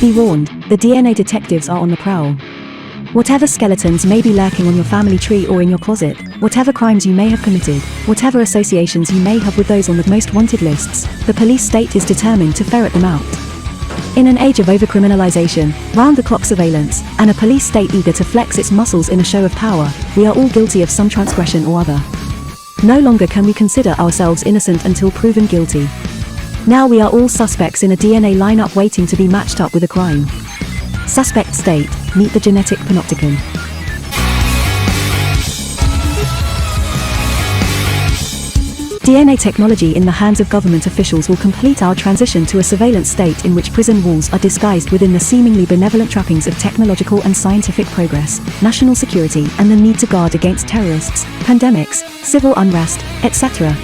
Be warned, the DNA detectives are on the prowl. Whatever skeletons may be lurking on your family tree or in your closet, whatever crimes you may have committed, whatever associations you may have with those on the most wanted lists, the police state is determined to ferret them out. In an age of overcriminalization, round-the-clock surveillance, and a police state eager to flex its muscles in a show of power, we are all guilty of some transgression or other. No longer can we consider ourselves innocent until proven guilty. Now we are all suspects in a DNA lineup waiting to be matched up with a crime. Suspect state, meet the genetic panopticon. DNA technology in the hands of government officials will complete our transition to a surveillance state in which prison walls are disguised within the seemingly benevolent trappings of technological and scientific progress, national security, and the need to guard against terrorists, pandemics, civil unrest, etc.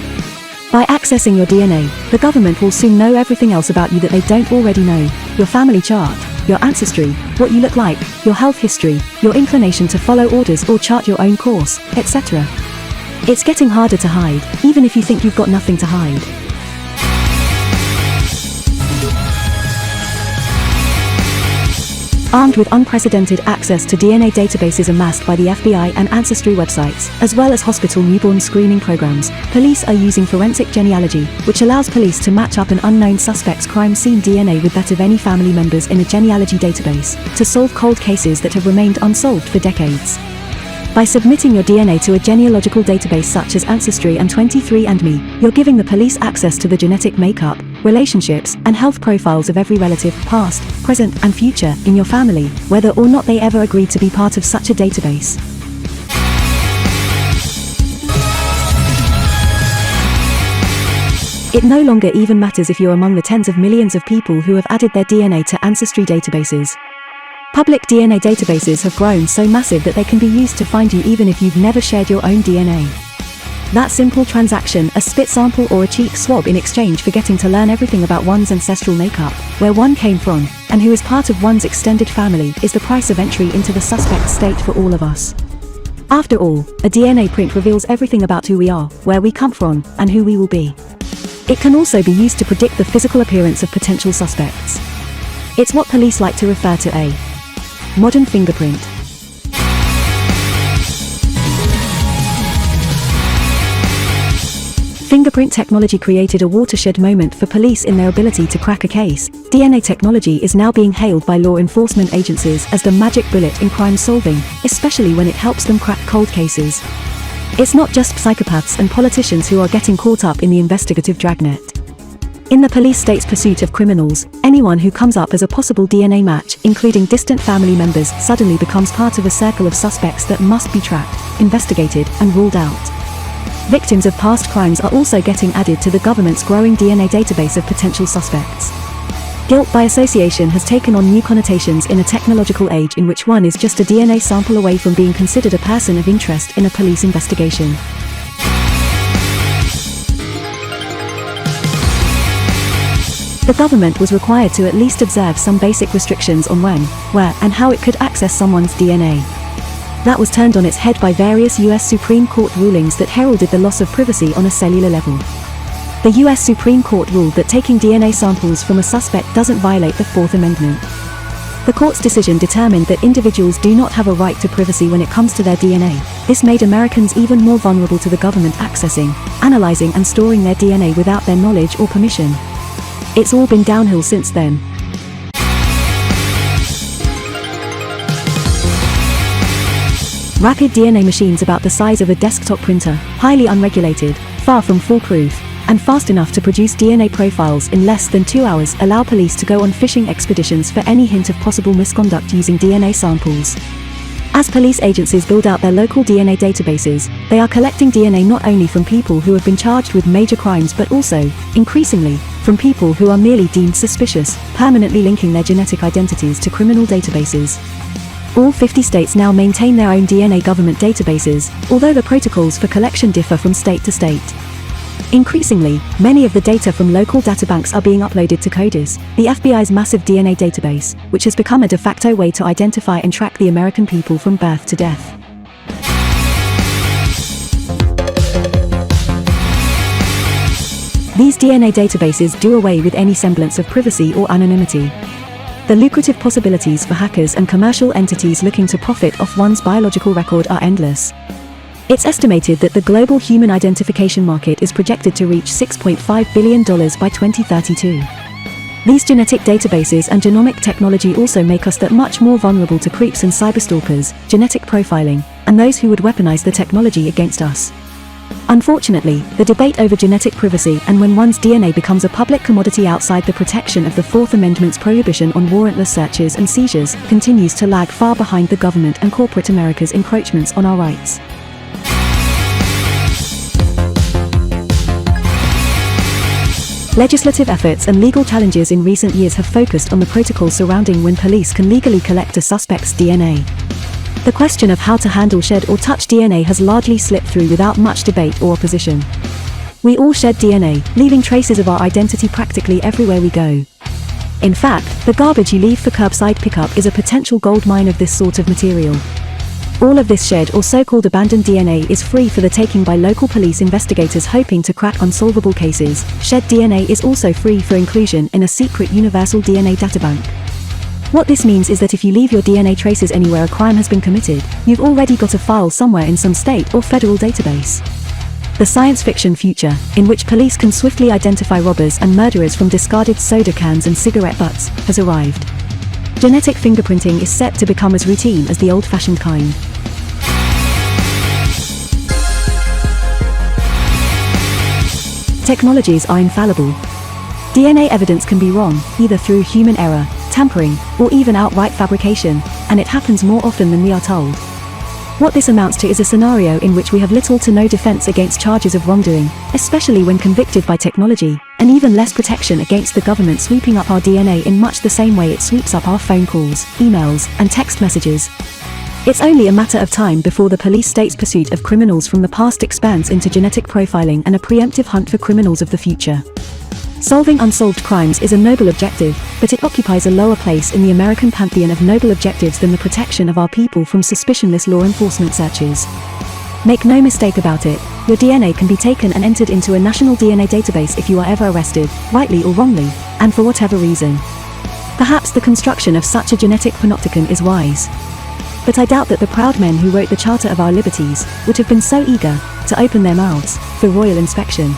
By accessing your DNA, the government will soon know everything else about you that they don't already know: your family chart, your ancestry, what you look like, your health history, your inclination to follow orders or chart your own course, etc. It's getting harder to hide, even if you think you've got nothing to hide. Armed with unprecedented access to DNA databases amassed by the FBI and ancestry websites, as well as hospital newborn screening programs, police are using forensic genealogy, which allows police to match up an unknown suspect's crime scene DNA with that of any family members in a genealogy database, to solve cold cases that have remained unsolved for decades. By submitting your DNA to a genealogical database such as Ancestry and 23andMe, you're giving the police access to the genetic makeup, relationships, and health profiles of every relative, past, present, and future, in your family, whether or not they ever agreed to be part of such a database. It no longer even matters if you're among the tens of millions of people who have added their DNA to ancestry databases. Public DNA databases have grown so massive that they can be used to find you even if you've never shared your own DNA. That simple transaction, a spit sample or a cheek swab in exchange for getting to learn everything about one's ancestral makeup, where one came from, and who is part of one's extended family, is the price of entry into the suspect state for all of us. After all, a DNA print reveals everything about who we are, where we come from, and who we will be. It can also be used to predict the physical appearance of potential suspects. It's what police like to refer to a modern fingerprint. Fingerprint technology created a watershed moment for police in their ability to crack a case. DNA technology is now being hailed by law enforcement agencies as the magic bullet in crime solving, especially when it helps them crack cold cases. It's not just psychopaths and politicians who are getting caught up in the investigative dragnet. In the police state's pursuit of criminals, anyone who comes up as a possible DNA match, including distant family members, suddenly becomes part of a circle of suspects that must be tracked, investigated, and ruled out. Victims of past crimes are also getting added to the government's growing DNA database of potential suspects. Guilt by association has taken on new connotations in a technological age in which one is just a DNA sample away from being considered a person of interest in a police investigation. The government was required to at least observe some basic restrictions on when, where, and how it could access someone's DNA. That was turned on its head by various US Supreme Court rulings that heralded the loss of privacy on a cellular level. The US Supreme Court ruled that taking DNA samples from a suspect doesn't violate the Fourth Amendment. The court's decision determined that individuals do not have a right to privacy when it comes to their DNA. This made Americans even more vulnerable to the government accessing, analyzing, and storing their DNA without their knowledge or permission. It's all been downhill since then. Rapid DNA machines about the size of a desktop printer, highly unregulated, far from foolproof, and fast enough to produce DNA profiles in less than 2 hours allow police to go on fishing expeditions for any hint of possible misconduct using DNA samples. As police agencies build out their local DNA databases, they are collecting DNA not only from people who have been charged with major crimes but also, increasingly, from people who are merely deemed suspicious, permanently linking their genetic identities to criminal databases. All 50 states now maintain their own DNA government databases, although the protocols for collection differ from state to state. Increasingly, many of the data from local databanks are being uploaded to CODIS, the FBI's massive DNA database, which has become a de facto way to identify and track the American people from birth to death. These DNA databases do away with any semblance of privacy or anonymity. The lucrative possibilities for hackers and commercial entities looking to profit off one's biological record are endless. It's estimated that the global human identification market is projected to reach $6.5 billion by 2032. These genetic databases and genomic technology also make us that much more vulnerable to creeps and cyberstalkers, genetic profiling, and those who would weaponize the technology against us. Unfortunately, the debate over genetic privacy and when one's DNA becomes a public commodity outside the protection of the Fourth Amendment's prohibition on warrantless searches and seizures continues to lag far behind the government and corporate America's encroachments on our rights. Legislative efforts and legal challenges in recent years have focused on the protocols surrounding when police can legally collect a suspect's DNA. The question of how to handle shed or touch DNA has largely slipped through without much debate or opposition. We all shed DNA, leaving traces of our identity practically everywhere we go. In fact, the garbage you leave for curbside pickup is a potential gold mine of this sort of material. All of this shed or so-called abandoned DNA is free for the taking by local police investigators hoping to crack unsolvable cases. Shed DNA is also free for inclusion in a secret universal DNA databank. What this means is that if you leave your DNA traces anywhere a crime has been committed, you've already got a file somewhere in some state or federal database. The science fiction future, in which police can swiftly identify robbers and murderers from discarded soda cans and cigarette butts, has arrived. Genetic fingerprinting is set to become as routine as the old-fashioned kind. Technologies are infallible. DNA evidence can be wrong, either through human error, tampering, or even outright fabrication, and it happens more often than we are told. What this amounts to is a scenario in which we have little to no defense against charges of wrongdoing, especially when convicted by technology, and even less protection against the government sweeping up our DNA in much the same way it sweeps up our phone calls, emails, and text messages. It's only a matter of time before the police state's pursuit of criminals from the past expands into genetic profiling and a preemptive hunt for criminals of the future. Solving unsolved crimes is a noble objective, but it occupies a lower place in the American pantheon of noble objectives than the protection of our people from suspicionless law enforcement searches. Make no mistake about it, your DNA can be taken and entered into a national DNA database if you are ever arrested, rightly or wrongly, and for whatever reason. Perhaps the construction of such a genetic panopticon is wise. But I doubt that the proud men who wrote the Charter of Our Liberties would have been so eager to open their mouths for royal inspection.